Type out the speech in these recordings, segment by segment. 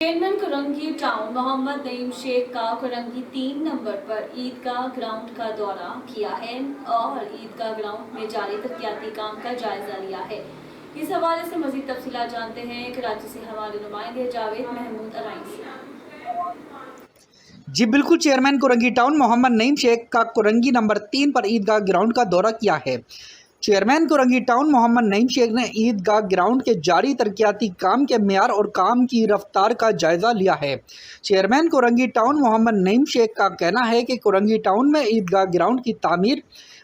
Chairman Korangi town Mohammad Naeem Sheikh का Korangi 3 number पर ईदगाह ground का दौरा किया है और ईदगाह ग्राउंड में जारी तरक्याती काम का जायजा लिया है। इस हवाले से मजीद तफसीलात जानते हैं कराची से हमारे नुमाइंदे जावेद महमूद अराइसी। जी बिल्कुल, चेयरमैन कुरंगी टाउन मोहम्मद नईम शेख का कुरंगी नंबर 3 पर ईदगाह ग्राउंड का दौरा किया है। चेयरमैन कुरंगी टाउन मोहम्मद नईम शेख ने ईदगाह ग्राउंड के जारी तरक्याती काम के मेयार और काम की रफ्तार का जायजा लिया है। चेयरमैन कुरंगी टाउन मोहम्मद नईम शेख का कहना है कि कुरंगी टाउन में ईदगाह ग्राउंड की तामीर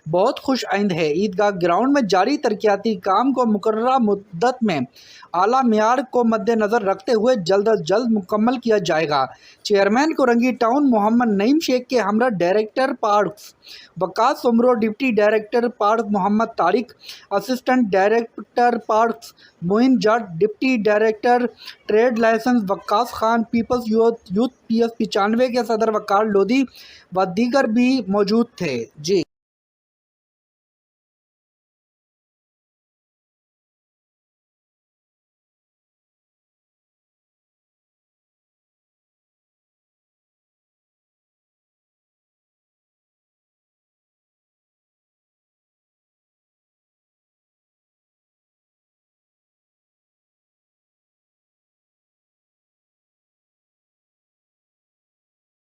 बहुत खुश आइंद है। ईदगाह ग्राउंड में जारी तरक्याती काम को मुकर्ररा मुद्दत में आला मेयार को मद्देनज़र रखते हुए जल्द अज जल्द मुकम्मल किया जाएगा। चेयरमैन कुरंगी टाउन मोहम्मद नईम शेख के हमरा डायरेक्टर पार्क्स वकास उमरो, deputy director park Mohammad Tariq, assistant director parks Moin Jat, deputy director trade licence Waqqas Khan, peoples youth PS 95 के सदर वकार लोधी व दीगर भी मौजूद थे। जी।